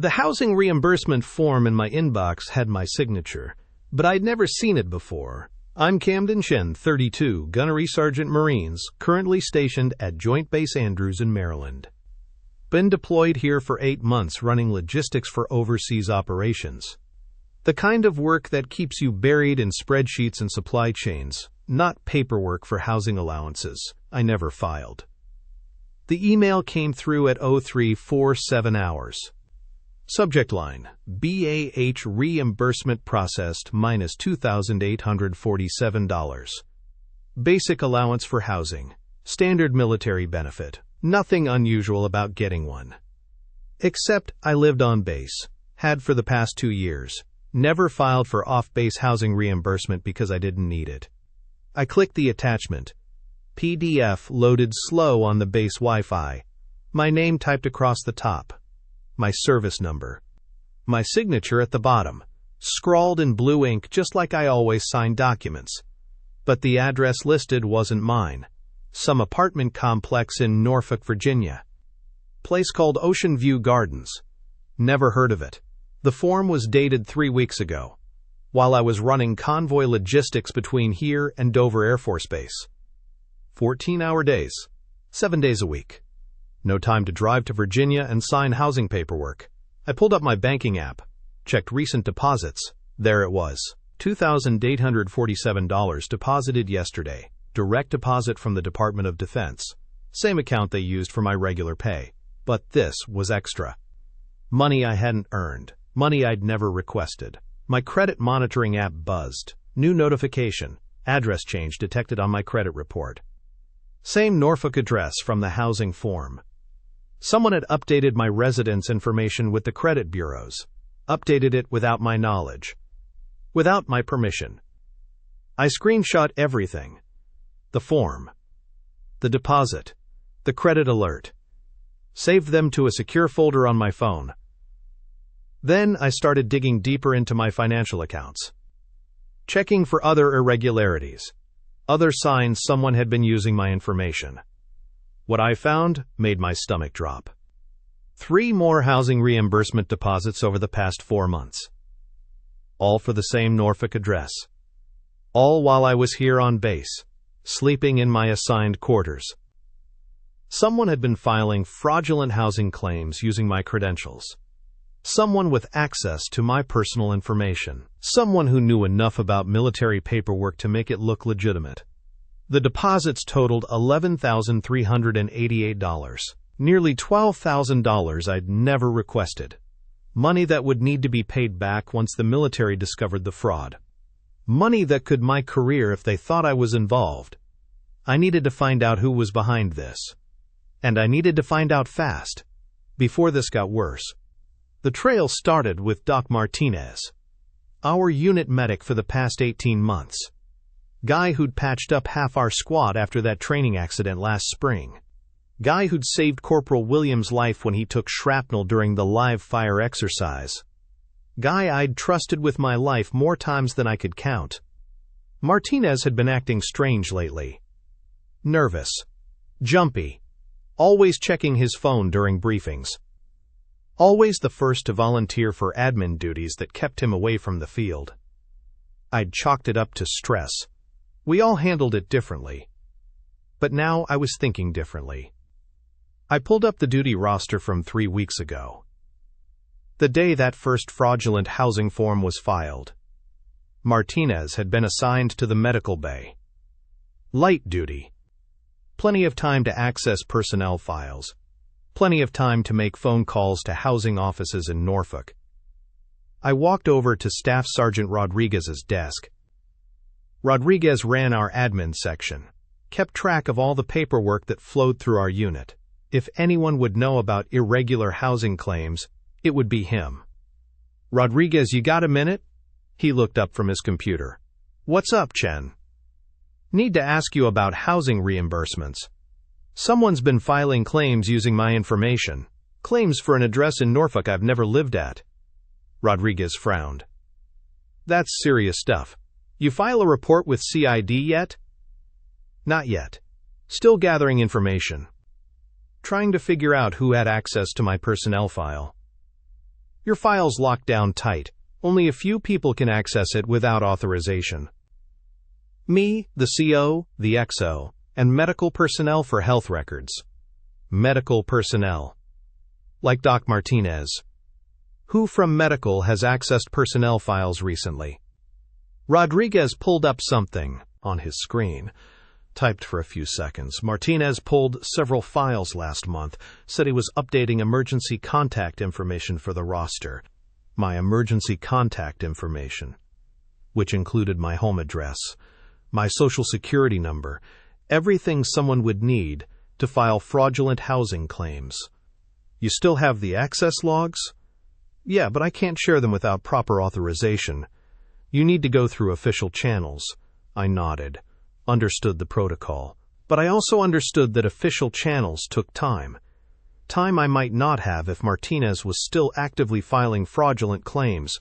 The housing reimbursement form in my inbox had my signature, but I'd never seen it before. I'm Camden Chen, 32, Gunnery Sergeant Marines, currently stationed at Joint Base Andrews in Maryland. Been deployed here for 8 months running logistics for overseas operations. The kind of work that keeps you buried in spreadsheets and supply chains, not paperwork for housing allowances. I never filed. The email came through at 0347 hours. Subject line, BAH reimbursement processed minus $2,847. Basic allowance for housing. Standard military benefit. Nothing unusual about getting one. Except I lived on base, had for the past 2 years, never filed for off-base housing reimbursement because I didn't need it. I clicked the attachment. PDF loaded slow on the base Wi-Fi. My name typed across the top. My service number. My signature at the bottom, scrawled in blue ink just like I always sign documents. But the address listed wasn't mine. Some apartment complex in Norfolk, Virginia. Place called Ocean View Gardens. Never heard of it. The form was dated 3 weeks ago, while I was running convoy logistics between here and Dover Air Force Base. 14-hour days, 7 days a week. No time to drive to Virginia and sign housing paperwork. I pulled up my banking app, checked recent deposits. There it was, $2,847 deposited yesterday. Direct deposit from the Department of Defense. Same account they used for my regular pay. But this was extra. Money I hadn't earned. Money I'd never requested. My credit monitoring app buzzed. New notification. Address change detected on my credit report. Same Norfolk address from the housing form. Someone had updated my residence information with the credit bureaus. Updated it without my knowledge. Without my permission. I screenshot everything. The form. The deposit. The credit alert. Saved them to a secure folder on my phone. Then I started digging deeper into my financial accounts. Checking for other irregularities. Other signs someone had been using my information. What I found made my stomach drop. 3 more housing reimbursement deposits over the past 4 months. All for the same Norfolk address. All while I was here on base, sleeping in my assigned quarters. Someone had been filing fraudulent housing claims using my credentials. Someone with access to my personal information. Someone who knew enough about military paperwork to make it look legitimate. The deposits totaled $11,388, nearly $12,000 I'd never requested. Money that would need to be paid back once the military discovered the fraud. Money that could my career if they thought I was involved. I needed to find out who was behind this. And I needed to find out fast, before this got worse. The trail started with Doc Martinez, our unit medic for the past 18 months. Guy who'd patched up half our squad after that training accident last spring. Guy who'd saved Corporal Williams' life when he took shrapnel during the live fire exercise. Guy I'd trusted with my life more times than I could count. Martinez had been acting strange lately. Nervous. Jumpy. Always checking his phone during briefings. Always the first to volunteer for admin duties that kept him away from the field. I'd chalked it up to stress. We all handled it differently. But now I was thinking differently. I pulled up the duty roster from 3 weeks ago. The day that first fraudulent housing form was filed. Martinez had been assigned to the medical bay. Light duty. Plenty of time to access personnel files. Plenty of time to make phone calls to housing offices in Norfolk. I walked over to Staff Sergeant Rodriguez's desk. Rodriguez ran our admin section, kept track of all the paperwork that flowed through our unit. If anyone would know about irregular housing claims, it would be him. Rodriguez, you got a minute? He looked up from his computer. What's up, Chen? Need to ask you about housing reimbursements. Someone's been filing claims using my information. Claims for an address in Norfolk I've never lived at. Rodriguez frowned. That's serious stuff. You file a report with CID yet? Not yet. Still gathering information. Trying to figure out who had access to my personnel file. Your file's locked down tight. Only a few people can access it without authorization. Me, the CO, the XO, and medical personnel for health records. Medical personnel. Like Doc Martinez. Who from medical has accessed personnel files recently? Rodriguez pulled up something on his screen. Typed for a few seconds. Martinez pulled several files last month. Said he was updating emergency contact information for the roster. My emergency contact information, which included my home address, my social security number, everything someone would need to file fraudulent housing claims. You still have the access logs? Yeah, but I can't share them without proper authorization. You need to go through official channels. I nodded. Understood the protocol. But I also understood that official channels took time. Time I might not have if Martinez was still actively filing fraudulent claims.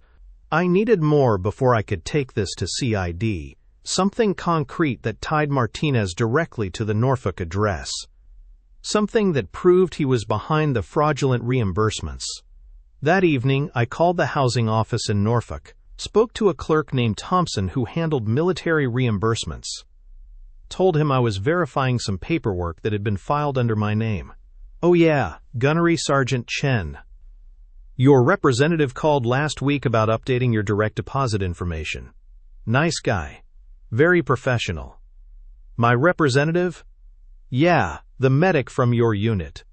I needed more before I could take this to CID. Something concrete that tied Martinez directly to the Norfolk address. Something that proved he was behind the fraudulent reimbursements. That evening, I called the housing office in Norfolk, spoke to a clerk named Thompson who handled military reimbursements. Told him I was verifying some paperwork that had been filed under my name. Oh yeah, Gunnery Sergeant Chen. Your representative called last week about updating your direct deposit information. Nice guy. Very professional. My representative? Yeah, the medic from your unit.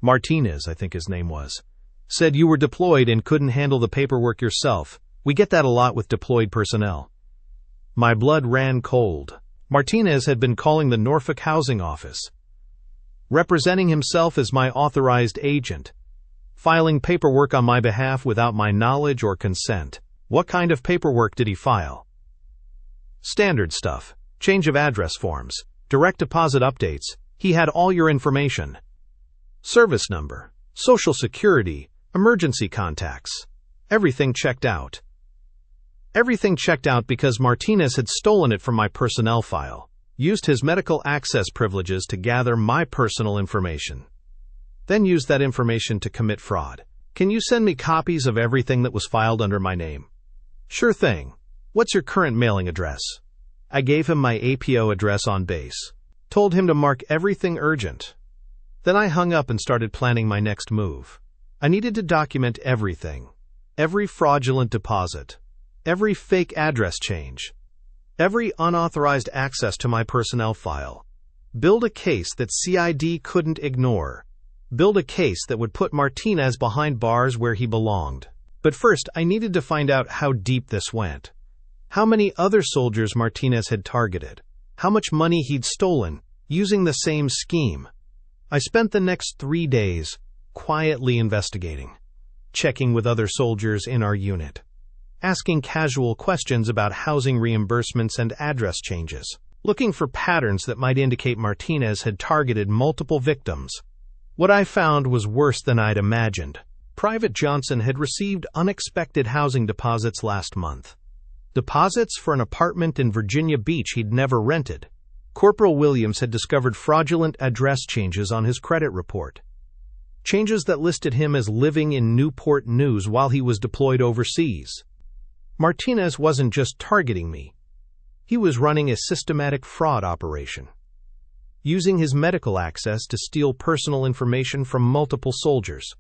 Martinez, I think his name was. Said you were deployed and couldn't handle the paperwork yourself. We get that a lot with deployed personnel. My blood ran cold. Martinez had been calling the Norfolk housing office, representing himself as my authorized agent, filing paperwork on my behalf without my knowledge or consent. What kind of paperwork did he file? Standard stuff. Change of address forms, direct deposit updates. He had all your information. Service number, social security, emergency contacts. Everything checked out. Everything checked out because Martinez had stolen it from my personnel file, used his medical access privileges to gather my personal information, then used that information to commit fraud. Can you send me copies of everything that was filed under my name? Sure thing. What's your current mailing address? I gave him my APO address on base. Told him to mark everything urgent. Then I hung up and started planning my next move. I needed to document everything. Every fraudulent deposit. Every fake address change. Every unauthorized access to my personnel file. Build a case that CID couldn't ignore. Build a case that would put Martinez behind bars where he belonged. But first, I needed to find out how deep this went. How many other soldiers Martinez had targeted. How much money he'd stolen, using the same scheme. I spent the next 3 days quietly investigating, checking with other soldiers in our unit, asking casual questions about housing reimbursements and address changes, looking for patterns that might indicate Martinez had targeted multiple victims. What I found was worse than I'd imagined. Private Johnson had received unexpected housing deposits last month. Deposits for an apartment in Virginia Beach he'd never rented. Corporal Williams had discovered fraudulent address changes on his credit report. Changes that listed him as living in Newport News while he was deployed overseas. Martinez wasn't just targeting me. He was running a systematic fraud operation, using his medical access to steal personal information from multiple soldiers,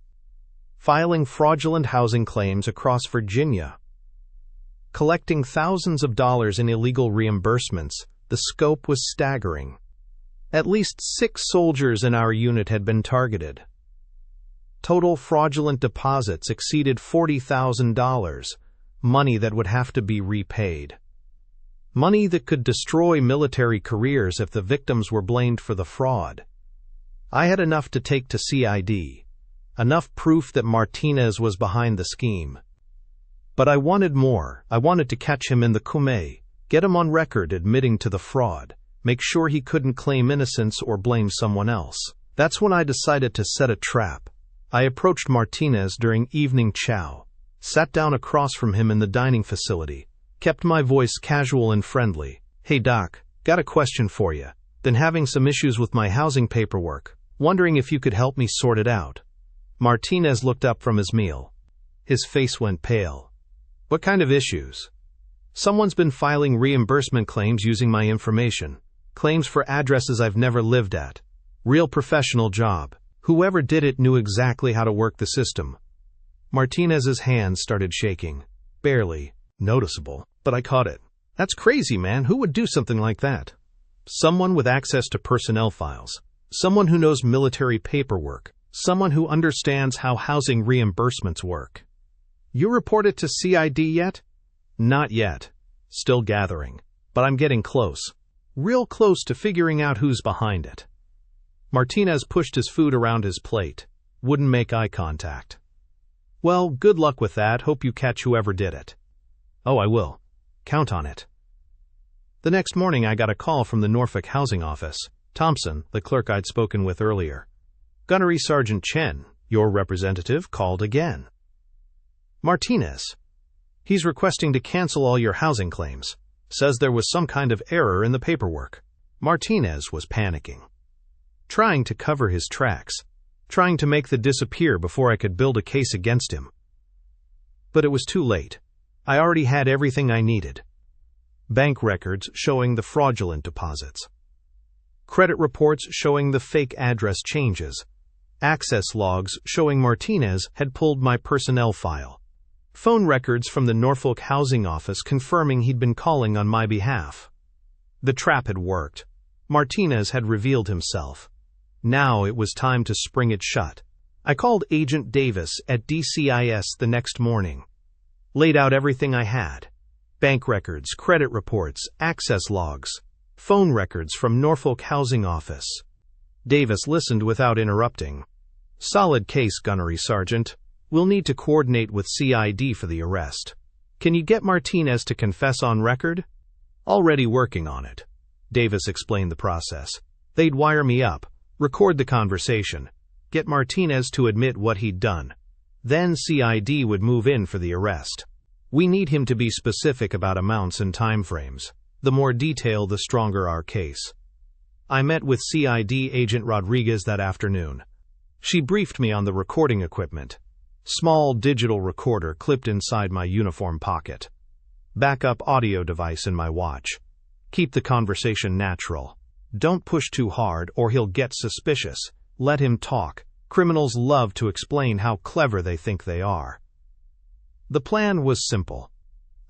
filing fraudulent housing claims across Virginia, collecting thousands of dollars in illegal reimbursements. The scope was staggering. At least 6 soldiers in our unit had been targeted. Total fraudulent deposits exceeded $40,000, money that would have to be repaid. Money that could destroy military careers if the victims were blamed for the fraud. I had enough to take to CID, enough proof that Martinez was behind the scheme. But I wanted more. I wanted to catch him in the Kume, get him on record admitting to the fraud, make sure he couldn't claim innocence or blame someone else. That's when I decided to set a trap. I approached Martinez during evening chow, sat down across from him in the dining facility, kept my voice casual and friendly. Hey doc, got a question for you. Been having some issues with my housing paperwork, wondering if you could help me sort it out. Martinez looked up from his meal. His face went pale. What kind of issues? Someone's been filing reimbursement claims using my information. Claims for addresses I've never lived at. Real professional job. Whoever did it knew exactly how to work the system. Martinez's hands started shaking. Barely noticeable, but I caught it. That's crazy, man. Who would do something like that? Someone with access to personnel files. Someone who knows military paperwork. Someone who understands how housing reimbursements work. You report it to CID yet? Not yet. Still gathering. But I'm getting close. Real close to figuring out who's behind it. Martinez pushed his food around his plate. Wouldn't make eye contact. Well, good luck with that. Hope you catch whoever did it. Oh, I will. Count on it. The next morning I got a call from the Norfolk housing office. Thompson, the clerk I'd spoken with earlier. Gunnery Sergeant Chen, your representative, called again. Martinez. He's requesting to cancel all your housing claims. Says there was some kind of error in the paperwork. Martinez was panicking. Trying to cover his tracks. Trying to make the disappear before I could build a case against him. But it was too late. I already had everything I needed. Bank records showing the fraudulent deposits. Credit reports showing the fake address changes. Access logs showing Martinez had pulled my personnel file. Phone records from the Norfolk housing office confirming he'd been calling on my behalf. The trap had worked. Martinez had revealed himself. Now it was time to spring it shut. I called Agent Davis at DCIS the next morning. Laid out everything I had. Bank records, credit reports, access logs, phone records from Norfolk housing office. Davis listened without interrupting. Solid case, Gunnery Sergeant. We'll need to coordinate with CID for the arrest. Can you get Martinez to confess on record? Already working on it. Davis explained the process. They'd wire me up, record the conversation, get Martinez to admit what he'd done. Then CID would move in for the arrest. We need him to be specific about amounts and timeframes. The more detail, the stronger our case. I met with CID Agent Rodriguez that afternoon. She briefed me on the recording equipment. Small digital recorder clipped inside my uniform pocket. Backup audio device in my watch. Keep the conversation natural. Don't push too hard or he'll get suspicious. Let him talk. Criminals love to explain how clever they think they are. The plan was simple.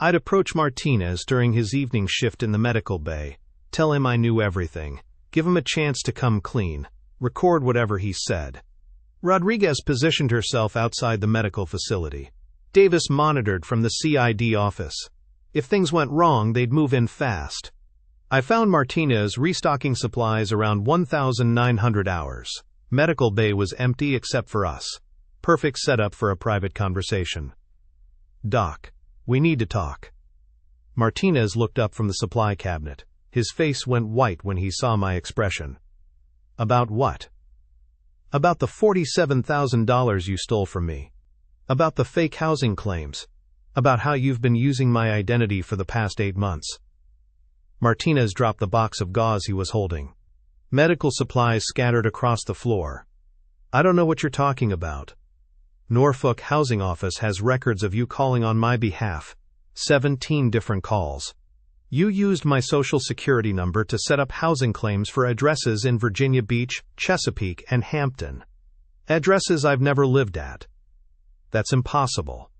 I'd approach Martinez during his evening shift in the medical bay, tell him I knew everything, give him a chance to come clean, record whatever he said. Rodriguez positioned herself outside the medical facility. Davis monitored from the CID office. If things went wrong, they'd move in fast. I found Martinez restocking supplies around 1,900 hours. Medical bay was empty except for us. Perfect setup for a private conversation. Doc, we need to talk. Martinez looked up from the supply cabinet. His face went white when he saw my expression. About what? About the $47,000 you stole from me. About the fake housing claims. About how you've been using my identity for the past 8 months. Martinez dropped the box of gauze he was holding. Medical supplies scattered across the floor. I don't know what you're talking about. Norfolk housing office has records of you calling on my behalf. 17 different calls. You used my social security number to set up housing claims for addresses in Virginia Beach, Chesapeake, and Hampton. Addresses I've never lived at. That's impossible.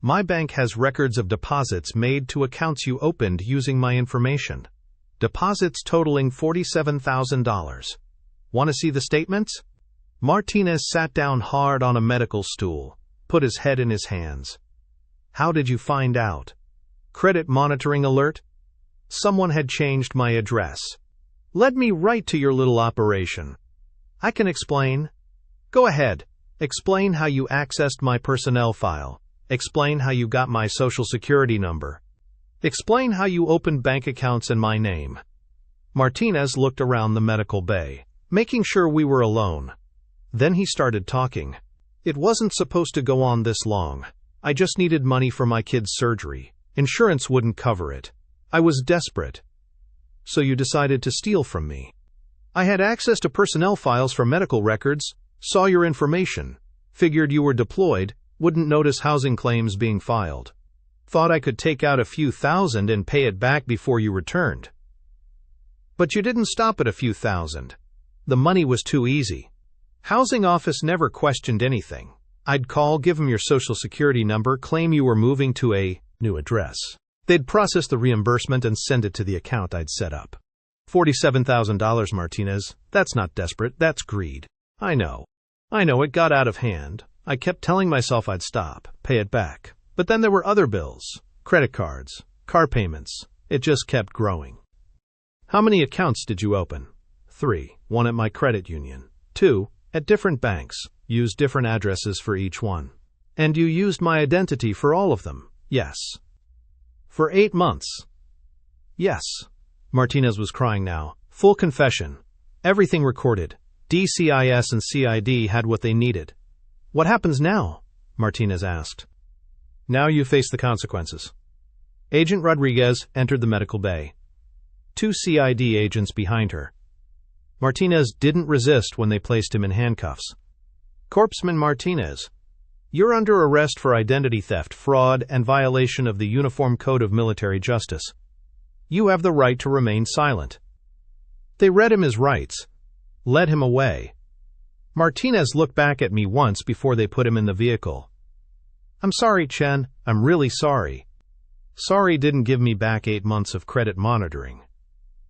My bank has records of deposits made to accounts you opened using my information. Deposits totaling $47,000. Want to see the statements? Martinez sat down hard on a medical stool, put his head in his hands. How did you find out? Credit monitoring alert? Someone had changed my address. Led me right to your little operation. I can explain. Go ahead. Explain how you accessed my personnel file. Explain how you got my social security number. Explain how you opened bank accounts in my name. Martinez looked around the medical bay, making sure we were alone. Then he started talking. It wasn't supposed to go on this long. I just needed money for my kid's surgery. Insurance wouldn't cover it. I was desperate. So you decided to steal from me. I had access to personnel files for medical records, saw your information, figured you were deployed, Wouldn't notice housing claims being filed. Thought I could take out a few thousand and pay it back before you returned. But you didn't stop at a few thousand. The money was too easy. Housing office never questioned anything. I'd call, give them your social security number, claim you were moving to a new address. They'd process the reimbursement and send it to the account I'd set up. $47,000, Martinez. That's not desperate, that's greed. I know, it got out of hand. I kept telling myself I'd stop, pay it back. But then there were other bills, credit cards, car payments. It just kept growing. How many accounts did you open? 3, 1 at my credit union. 2, at different banks, used different addresses for each one. And you used my identity for all of them? Yes. For 8 months? Yes. Martinez was crying now. Full confession. Everything recorded. DCIS and CID had what they needed. What happens now? Martinez asked. Now you face the consequences. Agent Rodriguez entered the medical bay. 2 CID agents behind her. Martinez didn't resist when they placed him in handcuffs. Corpsman Martinez, you're under arrest for identity theft, fraud, and violation of the Uniform Code of Military Justice. You have the right to remain silent. They read him his rights, led him away. Martinez looked back at me once before they put him in the vehicle. I'm sorry, Chen. I'm really sorry. Sorry didn't give me back 8 months of credit monitoring.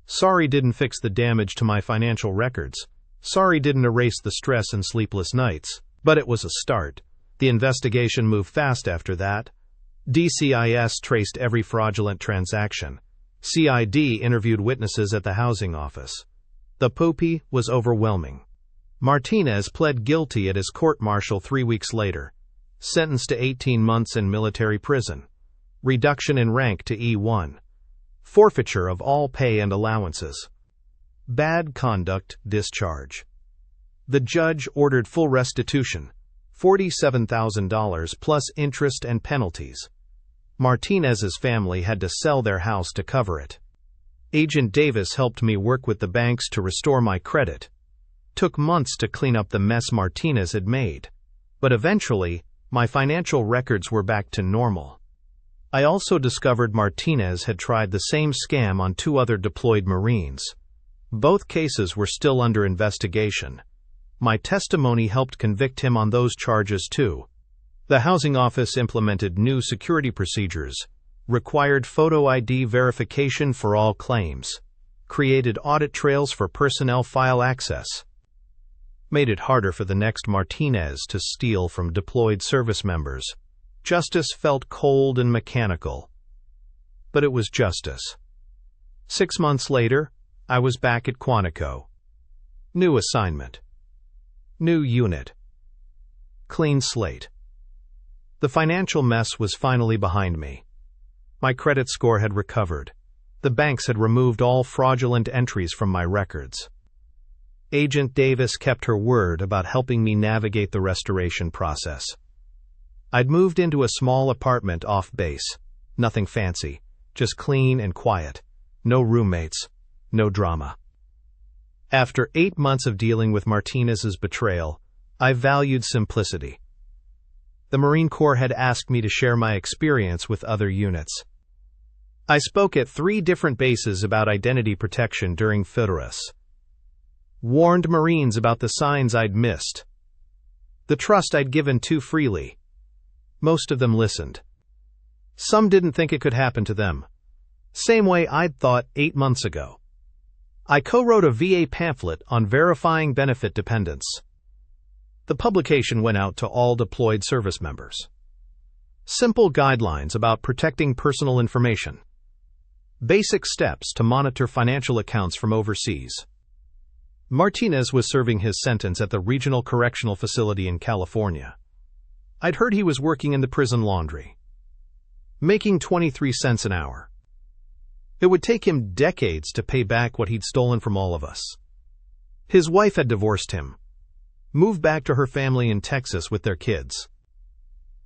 Sorry didn't fix the damage to my financial records. Sorry didn't erase the stress and sleepless nights. But it was a start. The investigation moved fast after that. DCIS traced every fraudulent transaction. CID interviewed witnesses at the housing office. The poopy was overwhelming. Martinez pled guilty at his court-martial 3 weeks later. Sentenced to 18 months in military prison. Reduction in rank to E1. Forfeiture of all pay and allowances. Bad conduct discharge. The judge ordered full restitution, $47,000 plus interest and penalties. Martinez's family had to sell their house to cover it. Agent Davis helped me work with the banks to restore my credit. Took months to clean up the mess Martinez had made. But eventually, my financial records were back to normal. I also discovered Martinez had tried the same scam on 2 other deployed Marines. Both cases were still under investigation. My testimony helped convict him on those charges too. The housing office implemented new security procedures, required photo ID verification for all claims, created audit trails for personnel file access, made it harder for the next Martinez to steal from deployed service members. Justice felt cold and mechanical. But it was justice. 6 months later, I was back at Quantico. New assignment. New unit. Clean slate. The financial mess was finally behind me. My credit score had recovered. The banks had removed all fraudulent entries from my records. Agent Davis kept her word about helping me navigate the restoration process. I'd moved into a small apartment off base. Nothing fancy, just clean and quiet. No roommates, no drama. After 8 months of dealing with Martinez's betrayal, I valued simplicity. The Marine Corps had asked me to share my experience with other units. I spoke at 3 different bases about identity protection during Fidorus. Warned Marines about the signs I'd missed. The trust I'd given too freely. Most of them listened. Some didn't think it could happen to them. Same way I'd thought 8 months ago. I co-wrote a VA pamphlet on verifying benefit dependents. The publication went out to all deployed service members. Simple guidelines about protecting personal information. Basic steps to monitor financial accounts from overseas. Martinez was serving his sentence at the Regional Correctional Facility in California. I'd heard he was working in the prison laundry, making 23 cents an hour. It would take him decades to pay back what he'd stolen from all of us. His wife had divorced him, moved back to her family in Texas with their kids.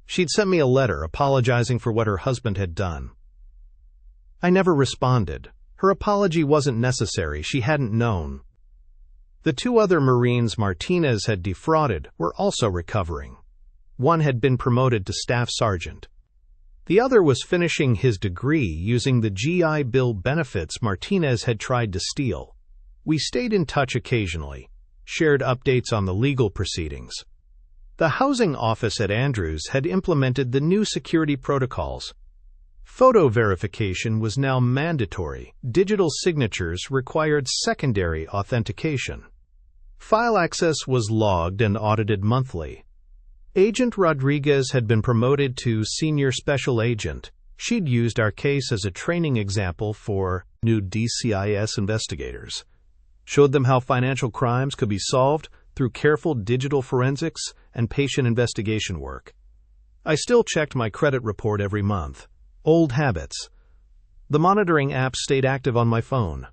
She'd sent me a letter apologizing for what her husband had done. I never responded. Her apology wasn't necessary, she hadn't known. The 2 other Marines Martinez had defrauded were also recovering. One had been promoted to staff sergeant. The other was finishing his degree using the GI Bill benefits Martinez had tried to steal. We stayed in touch occasionally, shared updates on the legal proceedings. The housing office at Andrews had implemented the new security protocols. Photo verification was now mandatory. Digital signatures required secondary authentication. File access was logged and audited monthly. Agent Rodriguez had been promoted to senior special agent. She'd used our case as a training example for new DCIS investigators. Showed them how financial crimes could be solved through careful digital forensics and patient investigation work. I still checked my credit report every month. Old habits. The monitoring app stayed active on my phone.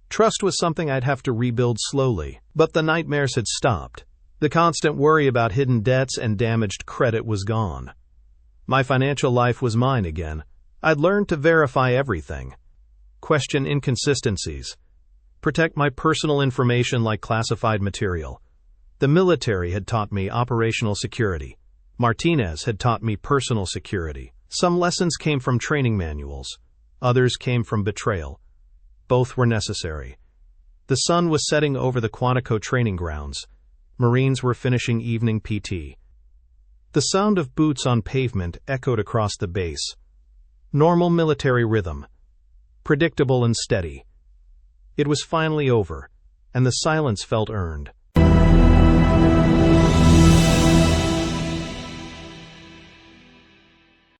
Trust was something I'd have to rebuild slowly, but the nightmares had stopped. The constant worry about hidden debts and damaged credit was gone. My financial life was mine again. I'd learned to verify everything. Question inconsistencies. Protect my personal information like classified material. The military had taught me operational security. Martinez had taught me personal security. Some lessons came from training manuals. Others came from betrayal. Both were necessary. The sun was setting over the Quantico training grounds. Marines were finishing evening PT. The sound of boots on pavement echoed across the base. Normal military rhythm. Predictable and steady. It was finally over, and the silence felt earned.